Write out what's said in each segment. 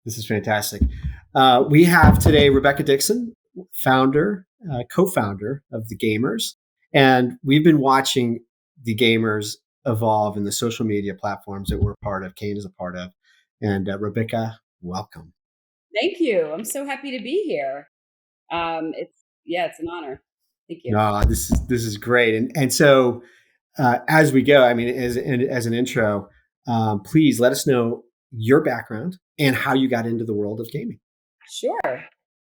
This is fantastic. We have today Rebecca Dixon, founder, co-founder of the gameHERs. And we've been watching the gameHERs evolve in the social media platforms that we're part of, CANA is a part of. And Rebecca, welcome. Thank you. I'm so happy to be here. It's an honor. Thank you. No, this is great. And so as we go, I mean, as an intro, please let us know your background and how you got into the world of gaming. Sure.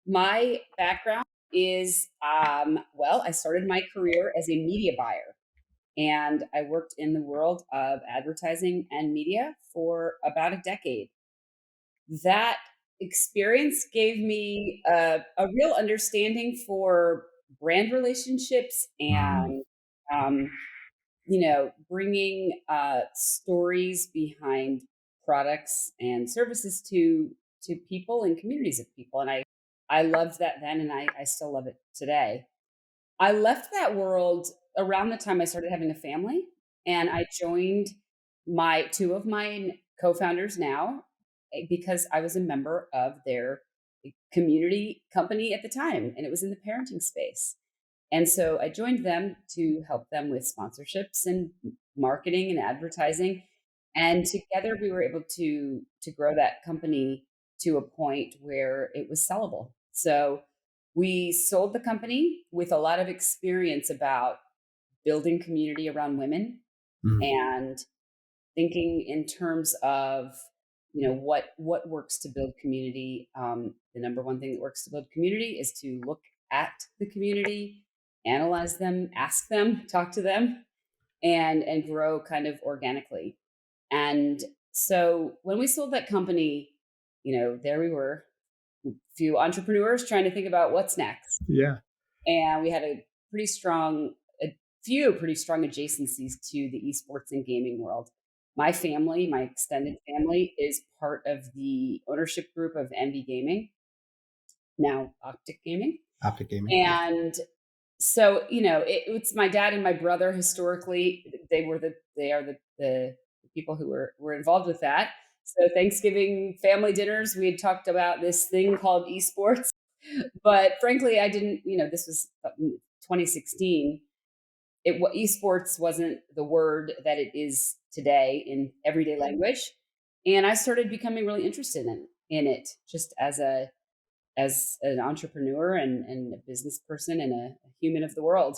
My background is, I started my career as a media buyer, and I worked in the world of advertising and media for about a decade. That experience gave me a real understanding for brand relationships and, um, bringing stories behind products and services to people and communities of people. And I loved that then, and I still love it today. I left that world around the time I started having a family, and I joined my two of my co-founders now because I was a member of their community company at the time, and it was in the parenting space. And so I joined them to help them with sponsorships and marketing and advertising. And together we were able to grow that company to a point where it was sellable. So we sold the company with a lot of experience about building community around women and thinking in terms of what works to build community. The number one thing that works to build community is to look at the community, analyze them, ask them, talk to them, and grow kind of organically. And so when we sold that company, there we were, a few entrepreneurs trying to think about what's next. Yeah. And we had a few pretty strong adjacencies to the esports and gaming world. My family, my extended family, is part of the ownership group of Envy Gaming, now Optic Gaming. And so, it's my dad and my brother. Historically, they are the people who were involved with that. So Thanksgiving family dinners, we had talked about this thing called esports. But frankly, I didn't, this was 2016. Esports wasn't the word that it is today in everyday language. And I started becoming really interested in it just as an entrepreneur and a business person and a human of the world.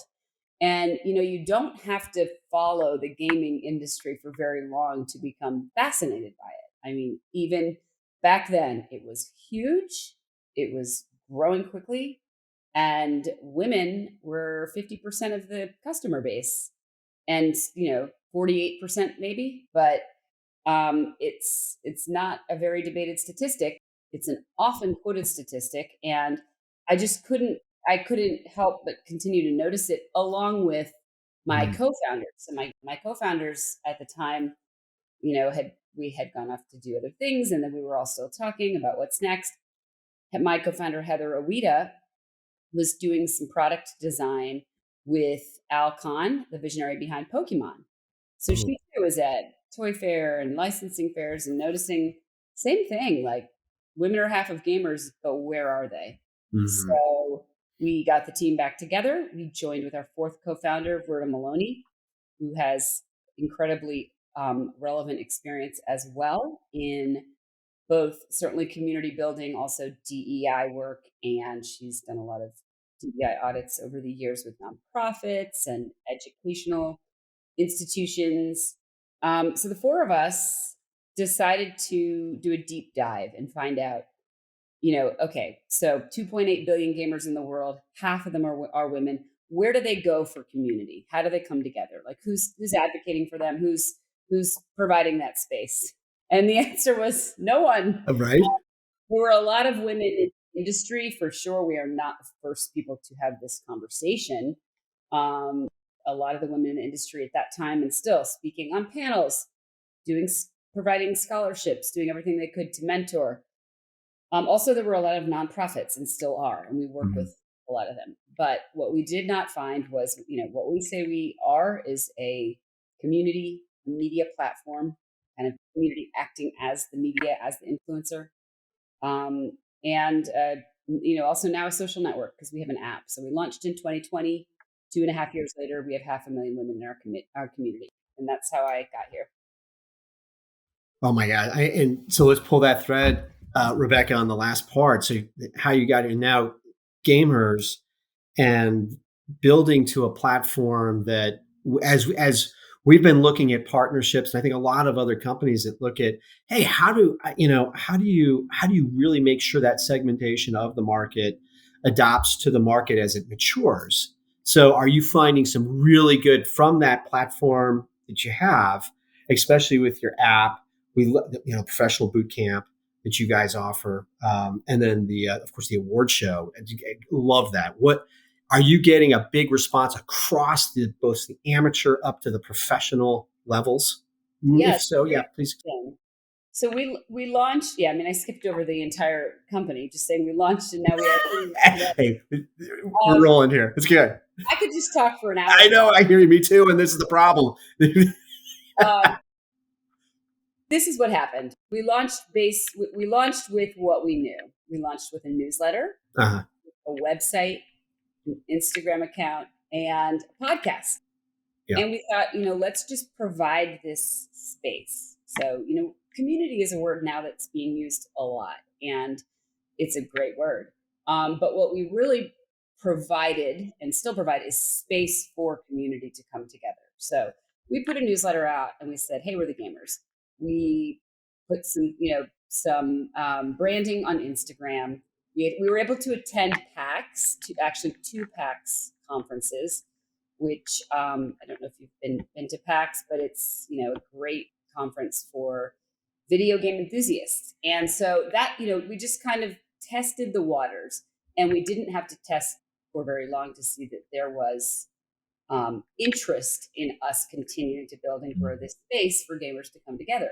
And, you don't have to follow the gaming industry for very long to become fascinated by it. I mean, even back then, it was huge. It was growing quickly. And women were 50% of the customer base and, 48% maybe. But it's not a very debated statistic. It's an often quoted statistic. And I couldn't help but continue to notice it along with my co-founders. So my co-founders at the time, we had gone off to do other things, and then we were all still talking about what's next. My co-founder, Heather Awida, was doing some product design with Al Khan, the visionary behind Pokemon. So she too was at toy fair and licensing fairs and noticing same thing, like women are half of gamers, but where are they? So we got the team back together. We joined with our fourth co-founder, Verda Maloney, who has incredibly relevant experience as well in both certainly community building, also DEI work, and she's done a lot of DEI audits over the years with nonprofits and educational institutions. So the four of us decided to do a deep dive and find out, okay, so 2.8 billion gamers in the world, half of them are women. Where do they go for community? How do they come together? Like who's advocating for them? Who's providing that space? And the answer was no one. Right. There were a lot of women in the industry, for sure. We are not the first people to have this conversation. A lot of the women in the industry at that time and still speaking on panels, providing scholarships, doing everything they could to mentor. Also, there were a lot of nonprofits and still are, and we work with a lot of them. But what we did not find was, what we say we are is a community media platform, kind of community acting as the media, as the influencer. And also now a social network because we have an app. So we launched in 2020. 2.5 years later, we have 500,000 women in our community, and that's how I got here. Oh my God. And so let's pull that thread, Rebecca, on the last part. So how you got it now, gameHERs, and building to a platform that as we've been looking at partnerships, and I think a lot of other companies that look at, hey, how do you really make sure that segmentation of the market adopts to the market as it matures? So are you finding some really good from that platform that you have, especially with your app? Professional boot camp that you guys offer, and then of course the award show. And I love that. What are you getting a big response across both the amateur up to the professional levels? If Yes. so, yeah, please. So we launched. Yeah, I mean, I skipped over the entire company, just saying we launched, and now we are. Hey, we're rolling here. It's good. I could just talk for an hour. I know. I hear you. Me too. And this is the problem. This is what happened. We launched with what we knew. We launched with a newsletter, a website, an Instagram account, and a podcast. Yeah. And we thought, let's just provide this space. So, community is a word now that's being used a lot, and it's a great word. But what we really provided and still provide is space for community to come together. So we put a newsletter out and we said, hey, we're the gameHERs. We put some branding on Instagram. We were able to attend PAX, two PAX conferences, which I don't know if you've been to PAX, but it's a great conference for video game enthusiasts. And so that we just kind of tested the waters, and we didn't have to test for very long to see that there was interest in us continuing to build and grow this space for gamers to come together.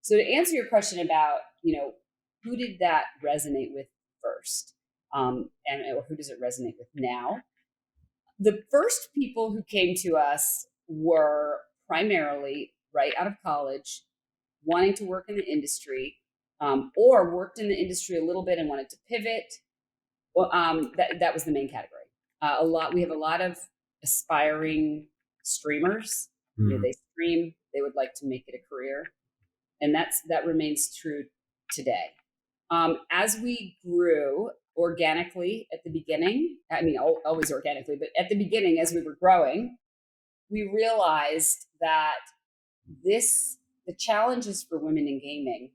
So to answer your question about, who did that resonate with first, or who does it resonate with now? The first people who came to us were primarily right out of college, wanting to work in the industry, or worked in the industry a little bit and wanted to pivot. Well, that was the main category. We have a lot of aspiring streamers. Mm-hmm. They stream, they would like to make it a career, and that remains true today. As we grew organically at the beginning, I mean, always organically, but at the beginning, as we were growing, we realized that the challenges for women in gaming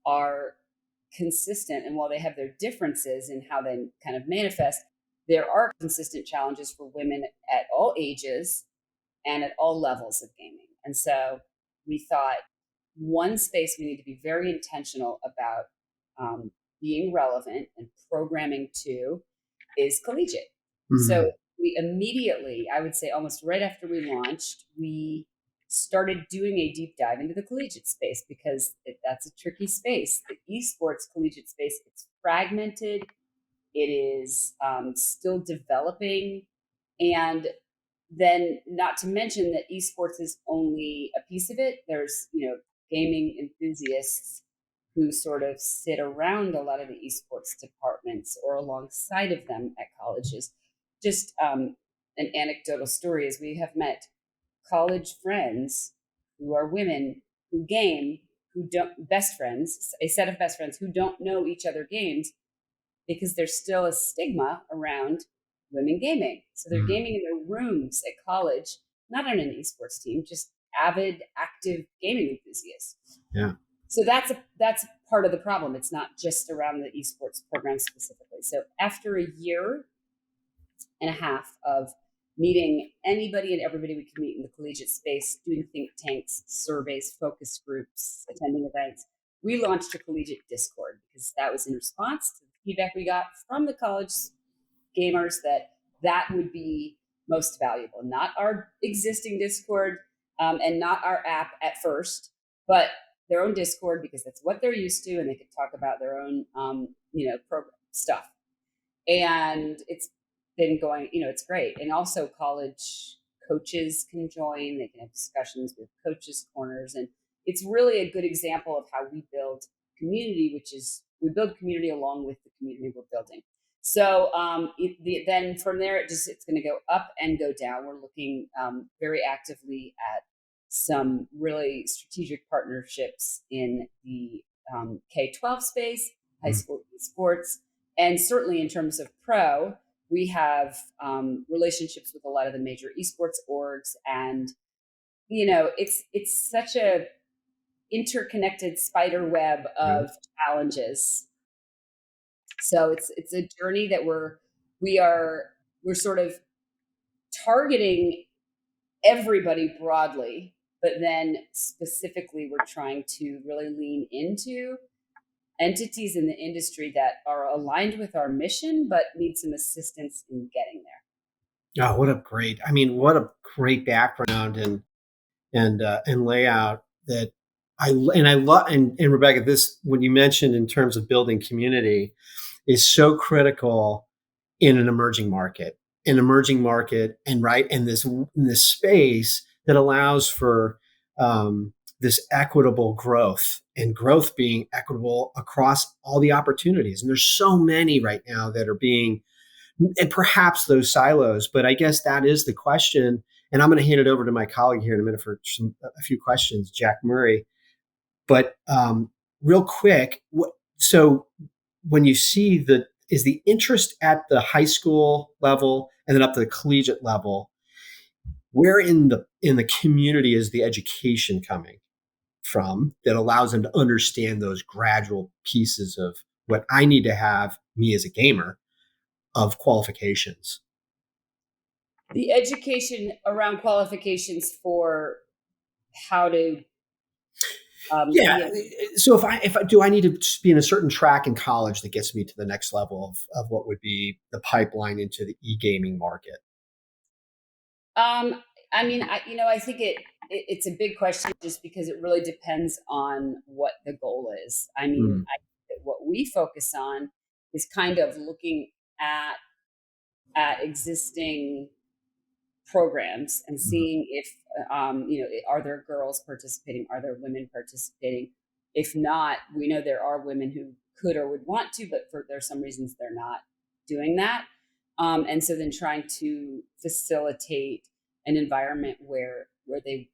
are consistent. And while they have their differences in how they kind of manifest, there are consistent challenges for women at all ages and at all levels of gaming. And so we thought one space we need to be very intentional about being relevant and programming to is collegiate. Mm-hmm. So we immediately, I would say almost right after we launched, we started doing a deep dive into the collegiate space because that's a tricky space. The esports collegiate space, it's fragmented. It is still developing. And then not to mention that esports is only a piece of it. There's, gaming enthusiasts who sort of sit around a lot of the esports departments or alongside of them at colleges. Just an anecdotal story is we have met college friends who are women who game, who don't, a set of best friends who don't know each other games because there's still a stigma around women gaming. So they're gaming in their rooms at college, not on an esports team, just avid, active gaming enthusiasts. Yeah. So that's part of the problem. It's not just around the esports program specifically. So after a year and a half of meeting anybody and everybody we can meet in the collegiate space, doing think tanks, surveys, focus groups, attending events, we launched a collegiate Discord because that was in response to the feedback we got from the college gamers that would be most valuable. Not our existing Discord and not our app at first, but their own Discord because that's what they're used to, and they could talk about their own program stuff. And it's been going, it's great. And also college coaches can join. They can have discussions with coaches corners. And it's really a good example of how we build community, which is we build community along with the community we're building. So then from there, it's going to go up and go down. We're looking very actively at some really strategic partnerships in the K-12 space, high school esports, and certainly in terms of pro, we have relationships with a lot of the major esports orgs, and it's such a interconnected spider web of challenges. So it's a journey that we're sort of targeting everybody broadly, but then specifically we're trying to really lean into entities in the industry that are aligned with our mission but need some assistance in getting there. Oh, what a great background and layout that I love. And Rebecca, this, when you mentioned in terms of building community, is so critical in an emerging market, and right in this space that allows for this equitable growth, and growth being equitable across all the opportunities. And there's so many right now that are being, and perhaps those silos. But I guess that is the question. And I'm going to hand it over to my colleague here in a minute for a few questions, Jack Murray. But real quick, so when you see is the interest at the high school level and then up to the collegiate level, where in the community is the education coming from that allows them to understand those gradual pieces of what I need to have, me as a gamer, of qualifications? The education around qualifications for how to yeah. So if I do, I need to be in a certain track in college that gets me to the next level of what would be the pipeline into the e-gaming market. I think it's a big question just because it really depends on what the goal is. I think that what we focus on is kind of looking at existing programs and seeing if are there girls participating, are there women participating. If not, we know there are women who could or would want to, but there's some reasons they're not doing that, and so then trying to facilitate an environment where they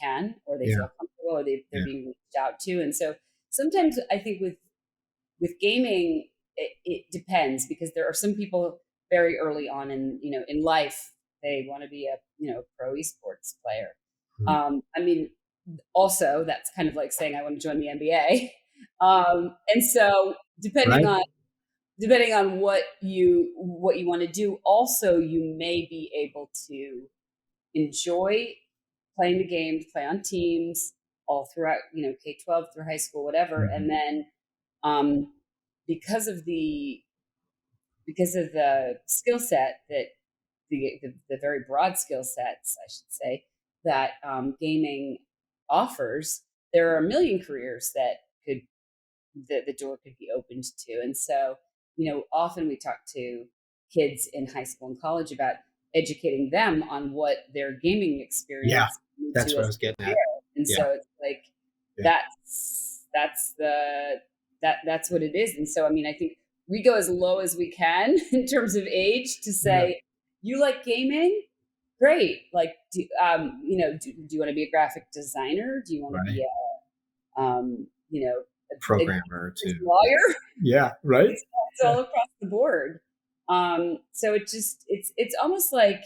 can, or they feel comfortable, or they're being reached out to. And so sometimes I think with gaming, it depends, because there are some people very early on in life, they want to be a pro esports player. Also that's kind of like saying I want to join the NBA. And so depending on what you want to do, also you may be able to enjoy playing the games, play on teams all throughout, K-12 through high school, whatever. And then because of the skill set that the very broad skill sets, I should say, that gaming offers, there are a million careers that the door could be opened to. And so, often we talk to kids in high school and college about educating them on what their gaming experience. Yeah, that's what I was getting at. And so it's like that's what it is. And so, I think we go as low as we can in terms of age to say, you like gaming? Great. Like, do you want to be a graphic designer? Do you want to be a programmer too, lawyer? Yeah, right. It's all across the board. So it's almost like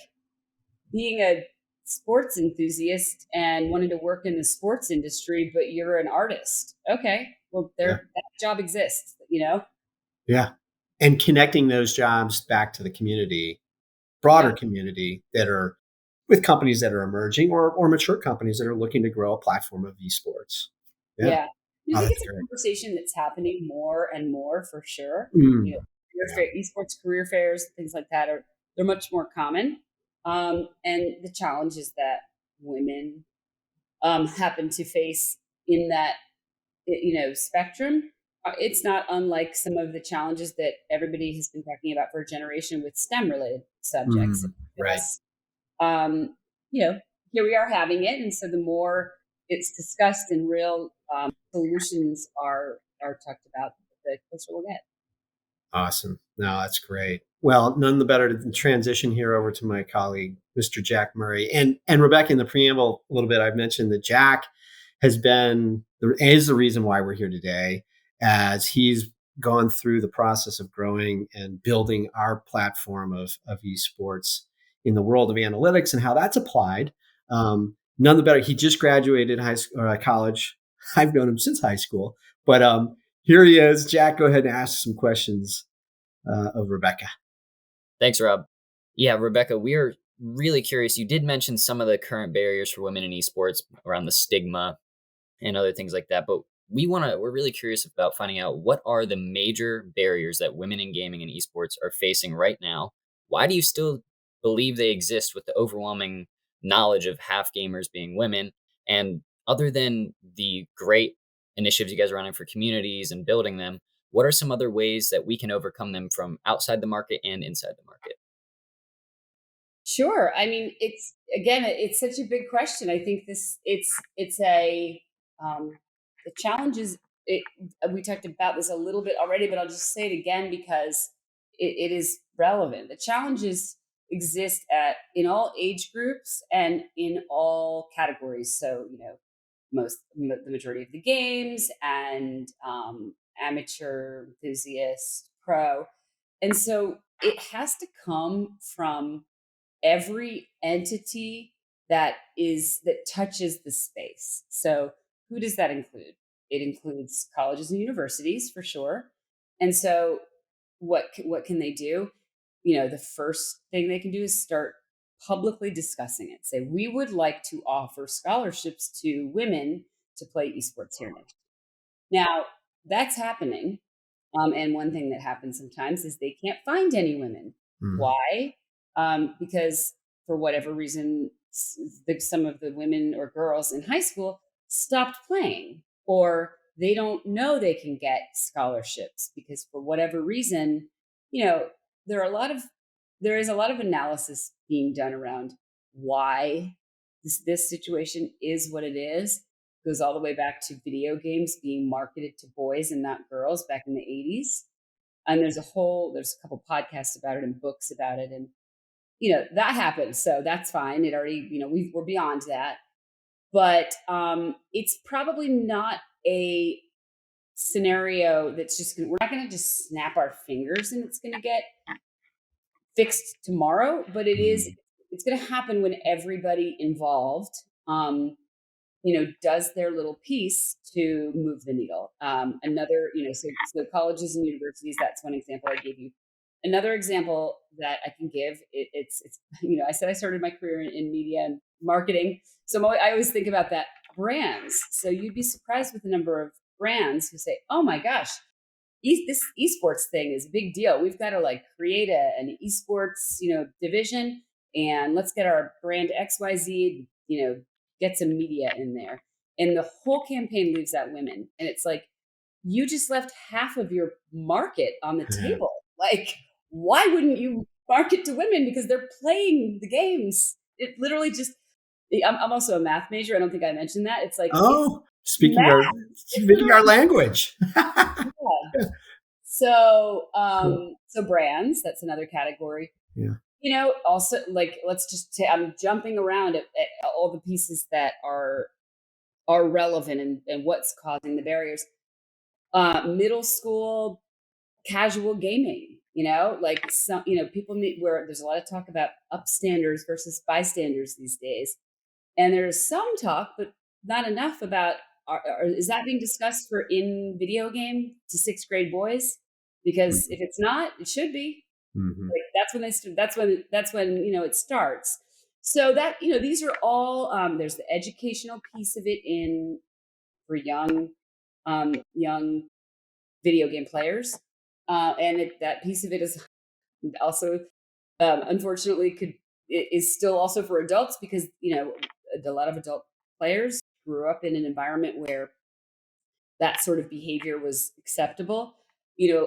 being a sports enthusiast and wanting to work in the sports industry, but you're an artist. Okay, well, that job exists, Yeah, and connecting those jobs back to the community, broader community, that are with companies that are emerging or mature companies that are looking to grow a platform of esports. I think it's a conversation that's happening more and more, for sure. Esports career fairs, things like that they're much more common. And the challenges that women happen to face in that spectrum, it's not unlike some of the challenges that everybody has been talking about for a generation with STEM related subjects. Right. Here we are having it, and so the more it's discussed and real solutions are talked about, the closer we'll get. Awesome. No, that's great. Well, none the better to transition here over to my colleague, Mr. Jack Murray. And Rebecca, in the preamble a little bit, I've mentioned that Jack is the reason why we're here today, as he's gone through the process of growing and building our platform of esports in the world of analytics and how that's applied. None the better. He just graduated college. I've known him since high school, but here he is. Jack, go ahead and ask some questions of Rebecca. Thanks, Rob. Yeah, Rebecca, we are really curious. You did mention some of the current barriers for women in esports around the stigma and other things like that, but we're really curious about finding out what are the major barriers that women in gaming and esports are facing right now. Why do you still believe they exist with the overwhelming knowledge of half gamers being women? And other than the great initiatives you guys are running for communities and building them, what are some other ways that we can overcome them from outside the market and inside the market? Sure. I mean, it's such a big question. I think the challenge is, we talked about this a little bit already, but I'll just say it again because it is relevant. The challenges exist in all age groups and in all categories. So, the majority of the games and amateur, enthusiast, pro. And so it has to come from every entity that touches the space. So who does that include? It includes colleges and universities for sure. And so what can they do? The first thing they can do is start publicly discussing it. Say, we would like to offer scholarships to women to play esports here next year. Now, that's happening. And one thing that happens sometimes is they can't find any women. Why? Because for whatever reason, some of the women or girls in high school stopped playing, or they don't know they can get scholarships because for whatever reason, there is a lot of analysis being done around why this situation is what it is. It goes all the way back to video games being marketed to boys and not girls back in the 80s. And there's a couple podcasts about it and books about it. And, that happened. So that's fine. It already, we're beyond that. But it's probably not a scenario we're not going to just snap our fingers and it's going to get fixed tomorrow, but it's going to happen when everybody involved, does their little piece to move the needle. So colleges and universities, that's one example I gave you. Another example that I can give, it's I said I started my career in media and marketing. So I always think about that, brands. So you'd be surprised with the number of brands who say, oh my gosh, this esports thing is a big deal. We've got to create an esports, division, and let's get our brand XYZ, get some media in there. And the whole campaign leaves out women. And it's like, you just left half of your market on the table. Why wouldn't you market to women? Because they're playing the games. It literally just, I'm also a math major. I don't think I mentioned that. It's like, speaking our language. Yeah. So brands, that's another category. Yeah. Also let's just I'm jumping around at all the pieces that are relevant and what's causing the barriers. Middle school casual gaming, people need, where there's a lot of talk about upstanders versus bystanders these days. And there's some talk, but not enough about, is that being discussed for in video game to 6th grade boys? Because if it's not, it should be. Mm-hmm. That's when it starts. So that, these are all, there's the educational piece of it for young video game players. And that piece of it is also, unfortunately, is still also for adults because, a lot of adult players grew up in an environment where that sort of behavior was acceptable.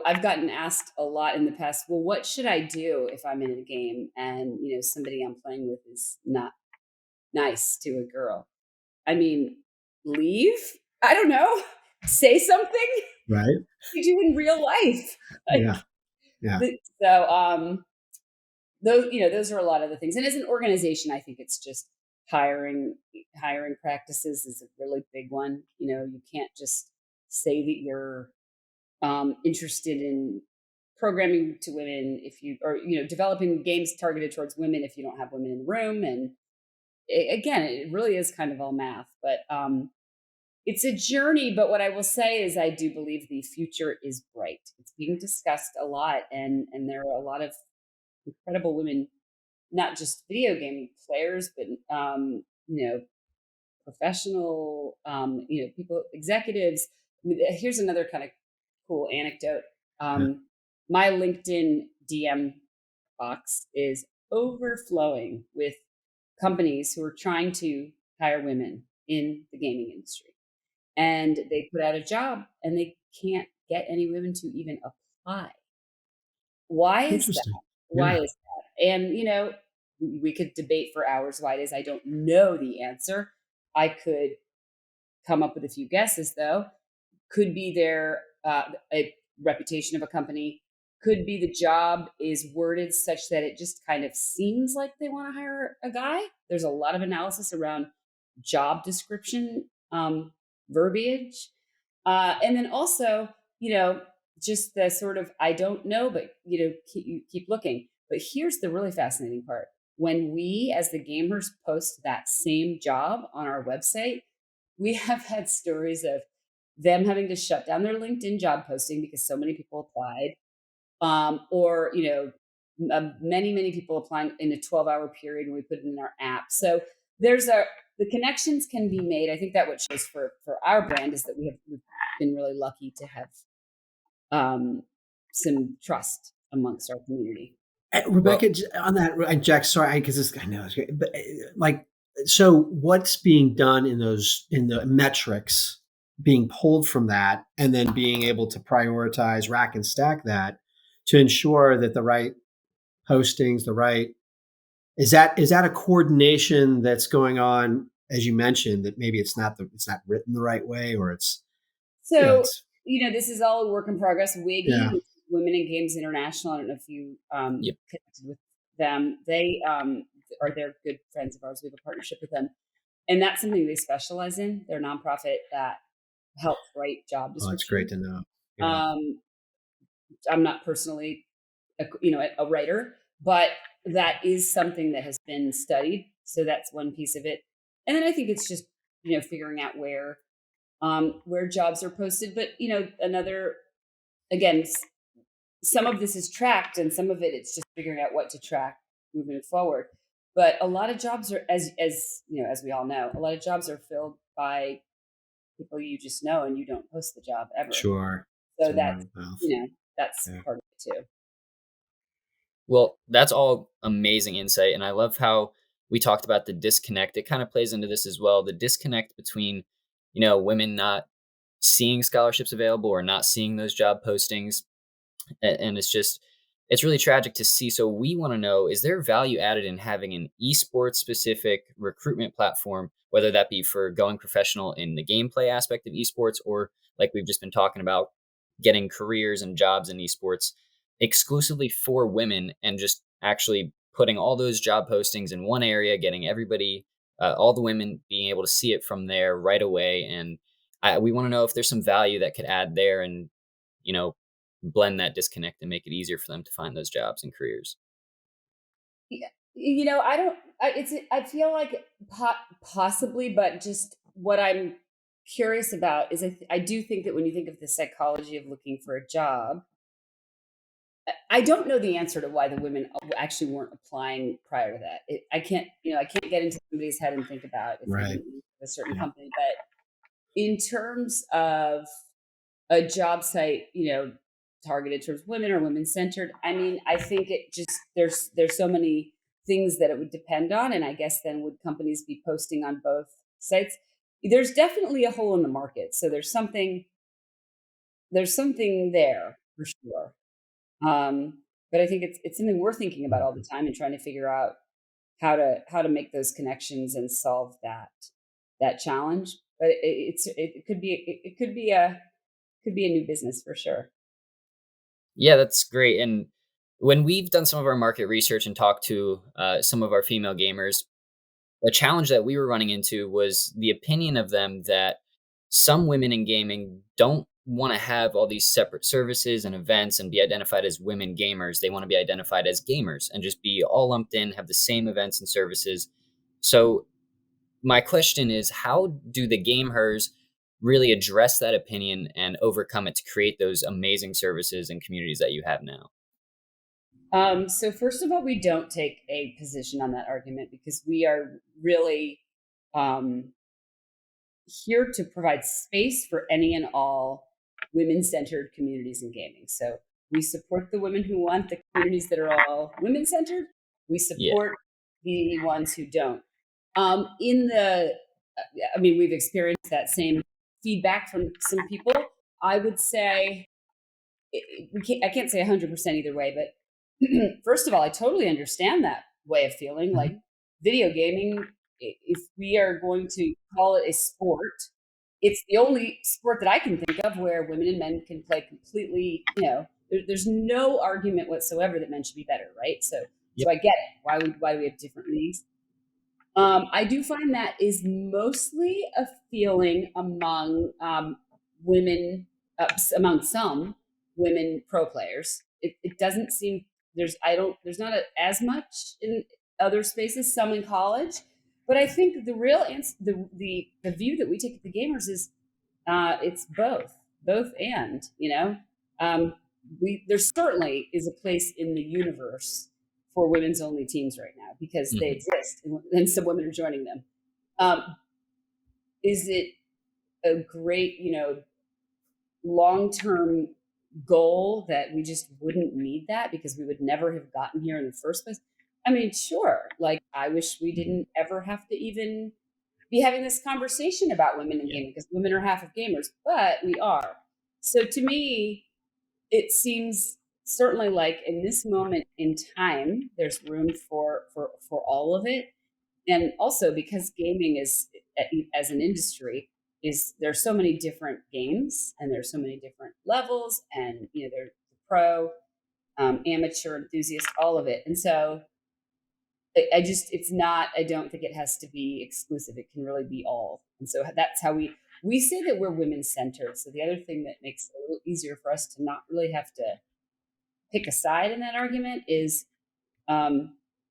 I've gotten asked a lot in the past, well, what should I do if I'm in a game and, somebody I'm playing with is not nice to a girl? I mean, leave? I don't know. Say something? Right. you do in real life. Yeah. Yeah. So those are a lot of the things. And as an organization, I think it's just hiring practices is a really big one. You can't just say that you're interested in programming to women developing games targeted towards women if you don't have women in the room. And again, it really is kind of all math, but it's a journey. But what I will say is I do believe the future is bright. It's being discussed a lot, and there are a lot of incredible women, not just video game players, but professional, people, executives. I mean, here's another kind of cool anecdote. Yeah. My LinkedIn DM box is overflowing with companies who are trying to hire women in the gaming industry. And they put out a job and they can't get any women to even apply. Why is that? Interesting. Why Yeah. is that? And, we could debate for hours why it is. I don't know the answer. I could come up with a few guesses, though. Could be a reputation of a company. Could be the job is worded such that it just kind of seems like they want to hire a guy. There's a lot of analysis around job description verbiage. And then also, just the sort of, I don't know, but, you keep looking. But here's the really fascinating part. When we, as the gamers, post that same job on our website, we have had stories of them having to shut down their LinkedIn job posting because so many people applied, or many people applying in a 12-hour period when we put it in our app. So the connections can be made. I think that what shows for our brand is that we've been really lucky to have some trust amongst our community. Rebecca, on that, Jack, sorry, because I know it's great, but so what's being done in the metrics being pulled from that, and then being able to prioritize, rack and stack that to ensure that the right postings, is that a coordination that's going on, as you mentioned, that maybe it's not written the right way, or it's So, it's this is all a work in progress. Wiggy, yeah. which is Women in Games International. I don't know if you Yep. connected with them. They they're good friends of ours. We have a partnership with them. And that's something they specialize in. They're a nonprofit that helps write job Oh, it's descriptions. great to know. Yeah. I'm not personally a writer, but that is something that has been studied. So that's one piece of it. And then I think it's just, figuring out where jobs are posted. But, another, again, some of this is tracked and some of it's just figuring out what to track moving forward. But a lot of jobs are, as we all know, a lot of jobs are filled by people you just know, and you don't post the job ever. Sure. So that's, Wow. that's Yeah. part of it too. Well, that's all amazing insight. And I love how we talked about the disconnect. It kind of plays into this as well. The disconnect between, women not seeing scholarships available or not seeing those job postings. And it's really tragic to see. So we want to know, is there value added in having an esports specific recruitment platform, whether that be for going professional in the gameplay aspect of esports, or like we've just been talking about, getting careers and jobs in esports exclusively for women, and just actually putting all those job postings in one area, getting everybody, all the women being able to see it from there right away. And we want to know if there's some value that could add there, and, blend that disconnect and make it easier for them to find those jobs and careers. Yeah, I don't. I feel like possibly, but just what I'm curious about is I do think that when you think of the psychology of looking for a job, I don't know the answer to why the women actually weren't applying prior to that. I can't get into somebody's head and think about if they didn't leave a certain company. But in terms of a job site, targeted towards women or women centered, I mean, I think it just there's so many things that it would depend on, and I guess then would companies be posting on both sites? There's definitely a hole in the market, so there's something there for sure. But I think it's something we're thinking about all the time and trying to figure out how to make those connections and solve that challenge. But it could be could be a new business for sure. Yeah, that's great. And when we've done some of our market research and talked to some of our female gamers, a challenge that we were running into was the opinion of them that some women in gaming don't want to have all these separate services and events and be identified as women gamers. They want to be identified as gamers and just be all lumped in, have the same events and services. So my question is, how do the gameHERs really address that opinion and overcome it to create those amazing services and communities that you have now? So first of all, we don't take a position on that argument because we are really um, here to provide space for any and all women-centered communities in gaming. So we support the women who want the communities that are all women-centered. We Yeah. support the ones who don't. We've experienced that same feedback from some people. I would say I can't say 100% either way, but first of all, I totally understand that way of feeling. Like video gaming, if we are going to call it a sport, it's the only sport that I can think of where women and men can play completely. There's no argument whatsoever that men should be better, right? So Yep. I get it. Why do we have different leagues? I do find that is mostly a feeling among women, among some women pro players. It doesn't seem there's not as much in other spaces. Some in college, but I think the real answer, the view that we take at the gameHERs is it's both and there certainly is a place in the universe for women's only teams right now because they exist and some women are joining them. Is it a great, long-term goal that we just wouldn't need that because we would never have gotten here in the first place? I mean, sure. Like, I wish we didn't ever have to even be having this conversation about women in gaming because women are half of gamers, but we are. So to me, it seems certainly like in this moment in time, there's room for all of it. And also because gaming is, as an industry, there's so many different games and there's so many different levels and there's pro, amateur, enthusiast, all of it. And so I don't think it has to be exclusive. It can really be all. And so that's how we say that we're women centered. So the other thing that makes it a little easier for us to not really have to pick a side in that argument is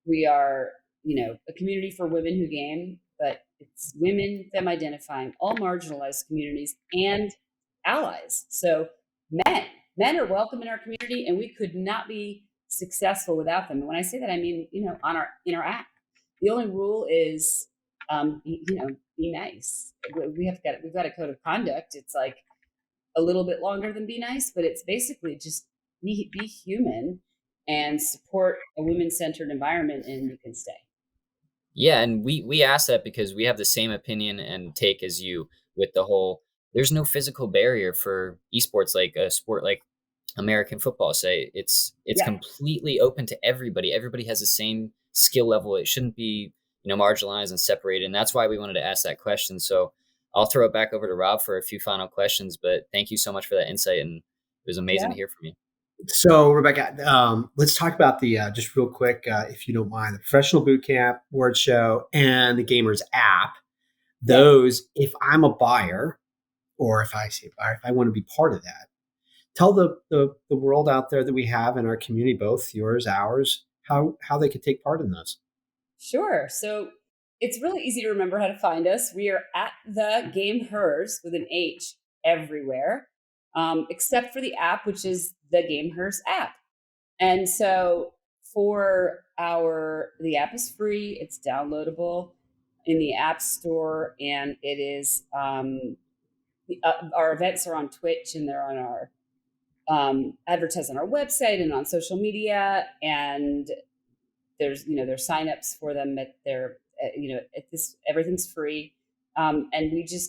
we are, a community for women who game, but it's women, them identifying all marginalized communities and allies. So men are welcome in our community and we could not be successful without them. And when I say that, I mean, in our app, the only rule is, be nice. We've got a code of conduct. It's like a little bit longer than be nice, but it's basically just be human and support a women-centered environment and you can stay. Yeah, and we asked that because we have the same opinion and take as you with the whole there's no physical barrier for esports like a sport like American football. Say it's Yeah. completely open to everybody. Everybody has the same skill level. It shouldn't be, marginalized and separated. And that's why we wanted to ask that question. So I'll throw it back over to Rob for a few final questions, but thank you so much for that insight and it was amazing to hear from you. So, Rebecca, let's talk about the just real quick, if you don't mind, the Professional Bootcamp, Word Show, and the gameHERs app. Those, if I'm a buyer, or if I say buyer, if I want to be part of that, tell the world out there that we have in our community, both yours, ours, how they could take part in those. Sure. So it's really easy to remember how to find us. We are at the gameHERs with an H everywhere, except for the app, which is the gameHERs app. And so the app is free. It's downloadable in the App Store, and it is our events are on Twitch and they're on our advertised on our website and on social media, and there's signups for them at their at this everything's free, and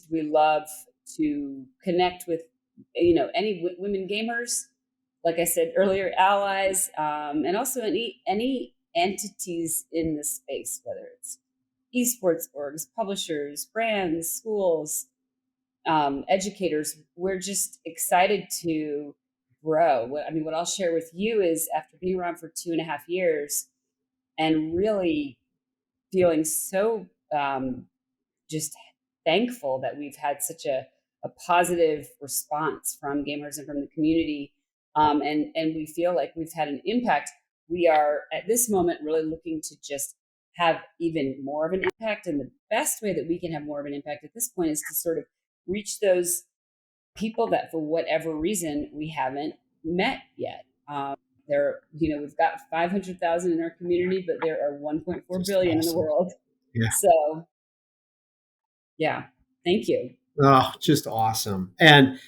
we love to connect with any women gamers, like I said earlier, allies, and also any entities in the space, whether it's esports orgs, publishers, brands, schools, educators, we're just excited to grow. What I'll share with you is after being around for 2.5 years and really feeling so just thankful that we've had such a positive response from gamers and from the community. And we feel like we've had an impact. We are at this moment really looking to just have even more of an impact. And the best way that we can have more of an impact at this point is to sort of reach those people that for whatever reason we haven't met yet. We've got 500,000 in our community, but there are 1.4 billion in the world. Yeah. So yeah, thank you. Oh, just awesome. And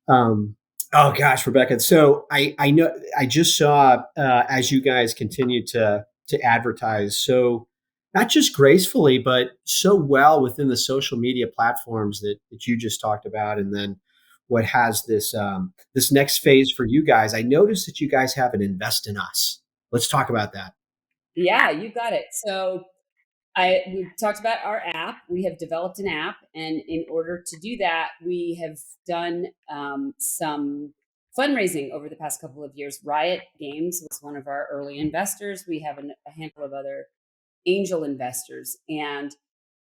oh gosh, Rebecca. So I know I just saw as you guys continue to advertise so not just gracefully, but so well within the social media platforms that you just talked about, and then what has this this next phase for you guys. I noticed that you guys have an Invest in Us. Let's talk about that. Yeah, you got it. So we've talked about our app. We have developed an app, and in order to do that, we have done some fundraising over the past couple of years. Riot Games was one of our early investors. We have a handful of other angel investors, and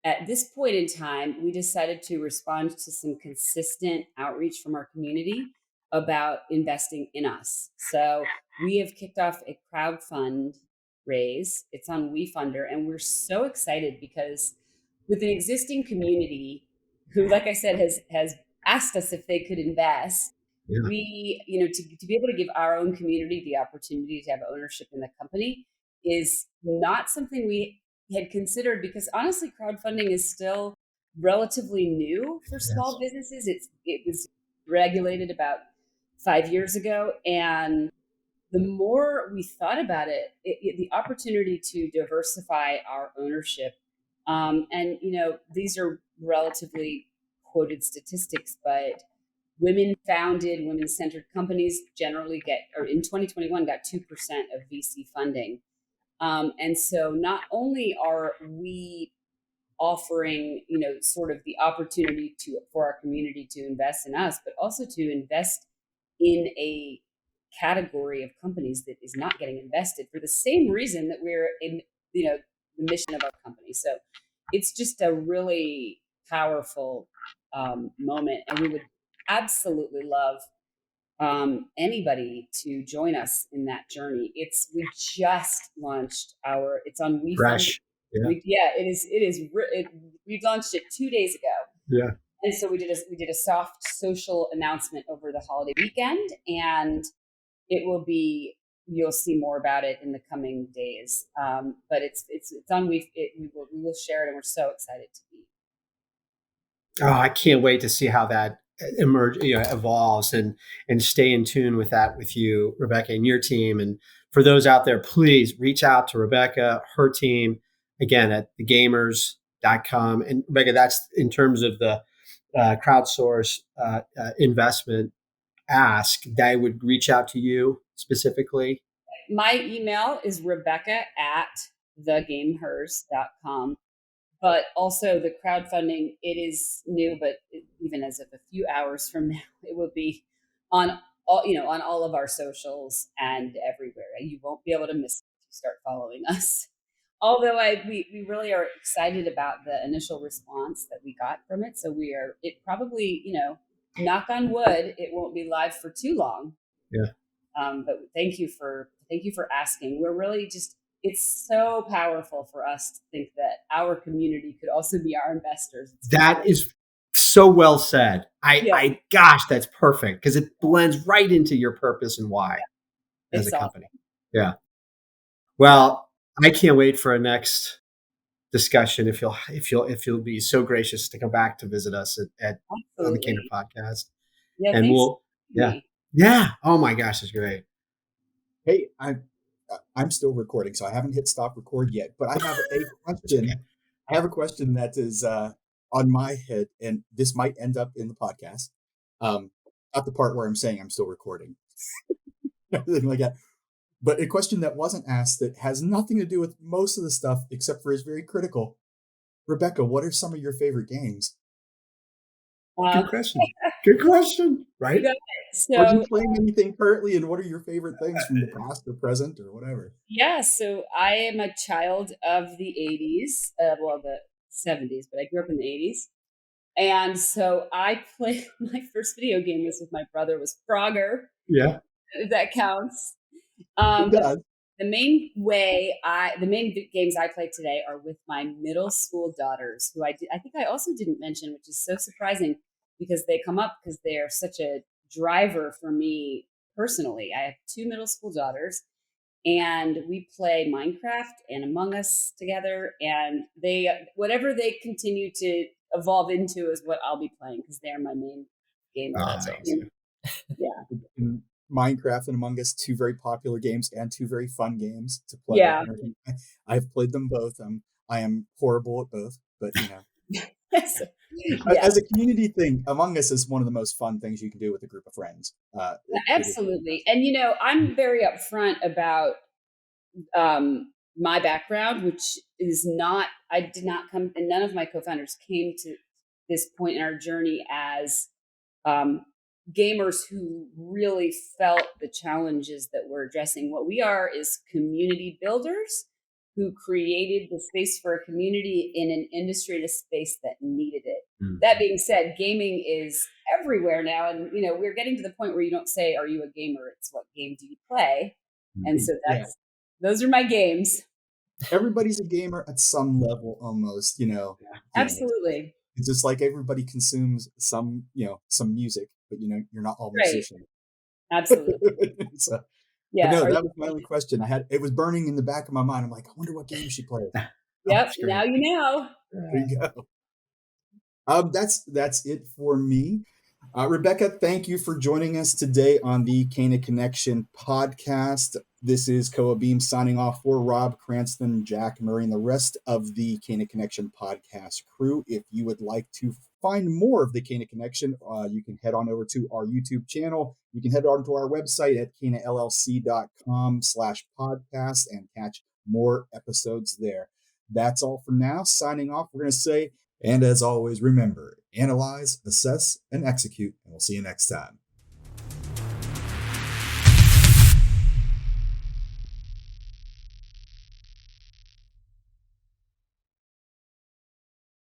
at this point in time, we decided to respond to some consistent outreach from our community about investing in us. So we have kicked off a crowdfund raise. It's on WeFunder, and we're so excited because with an existing community who, like I said, has asked us if they could invest, Yeah. we, to be able to give our own community the opportunity to have ownership in the company is not something we had considered, because honestly, crowdfunding is still relatively new for small businesses. It was regulated about 5 years ago, and the more we thought about the opportunity to diversify our ownership, and these are relatively quoted statistics, but women-founded, women-centered companies generally in 2021 got 2% of VC funding. And so not only are we offering, sort of the opportunity for our community to invest in us, but also to invest in a category of companies that is not getting invested for the same reason that we're in, the mission of our company. So it's just a really powerful moment, and we would absolutely love anybody to join us in that journey. We just launched it's on WeFund. Fresh. Yeah. We launched it 2 days ago. Yeah. And so we did a soft social announcement over the holiday weekend, and you'll see more about it in the coming days. But it's on we will share it, and we're so excited to be. Oh, I can't wait to see how that evolves, and stay in tune with that with you, Rebecca, and your team. And for those out there, please reach out to Rebecca, her team, again at thegamers.com. And Rebecca, that's in terms of the crowdsource investment ask, they would reach out to you specifically. My email is rebecca@thegamehers.com. But also the crowdfunding, it is new, but even as of a few hours from now, it will be on all of our socials and everywhere. You won't be able to miss it if you start following us. Although we really are excited about the initial response that we got from it. So it probably, knock on wood, it won't be live for too long. Yeah. But thank you for asking. We're really it's so powerful for us to think that our community could also be our investors. That is so well said. Gosh, that's perfect, because it blends right into your purpose and why as a company. Awesome. Yeah. Well, I can't wait for our next discussion. If you'll be so gracious to come back to visit us on the CANA Podcast. Yeah. And yeah. Oh my gosh, it's great. Hey, I'm still recording, so I haven't hit stop record yet, but I have a question. I have a question that is on my head, and this might end up in the podcast. Not the part where I'm saying I'm still recording, everything like that. But a question that wasn't asked that has nothing to do with most of the stuff, except for is very critical. Rebecca, what are some of your favorite games? Good question. Good question. Right? You got Are you it. playing anything currently, and what are your favorite things from the past or present or whatever? Yeah, so I am a child of the 80s, well, the 70s, but I grew up in the 80s. And so I played, my first video game was with my brother, was Frogger, Yeah. if that counts. It But does. the main games I play today are with my middle school daughters, who I think I also didn't mention, which is so surprising because they come up because they are such a driver for me personally. I have two middle school daughters, and we play Minecraft and Among Us together, and they whatever they continue to evolve into is what I'll be playing because they're my main gamer. That's awesome. Yeah. In Minecraft and Among Us, two very popular games and two very fun games to play. Yeah. I've played them both. I am horrible at both, but Yeah. as a community thing, Among Us is one of the most fun things you can do with a group of friends. Absolutely. And I'm very upfront about my background, which is not, I did not come, and none of my co-founders came to this point in our journey as gamers who really felt the challenges that we're addressing. What we are is community builders who created the space for a community in an industry, in a space that needed it. Mm-hmm. That being said, gaming is everywhere now. And, we're getting to the point where you don't say, are you a gamer? It's what game do you play? Mm-hmm. And so those are my games. Everybody's a gamer at some level almost, Absolutely. It's just like everybody consumes some music, but you're not all musicians. Absolutely. So, yeah. No, that was my only question. It was burning in the back of my mind. I'm like, I wonder what game she plays. Yep. Now you know. There you go. That's it for me. Rebecca, thank you for joining us today on the CANA Connection Podcast. This is Koa Beam signing off for Rob, Cranston, Jack, Murray, and the rest of the CANA Connection Podcast crew. If you would like to find more of the CANA Connection, you can head on over to our YouTube channel. You can head on to our website at canallc.com/podcast and catch more episodes there. That's all for now. Signing off, we're going to say, and as always, remember, analyze, assess, and execute. And we'll see you next time.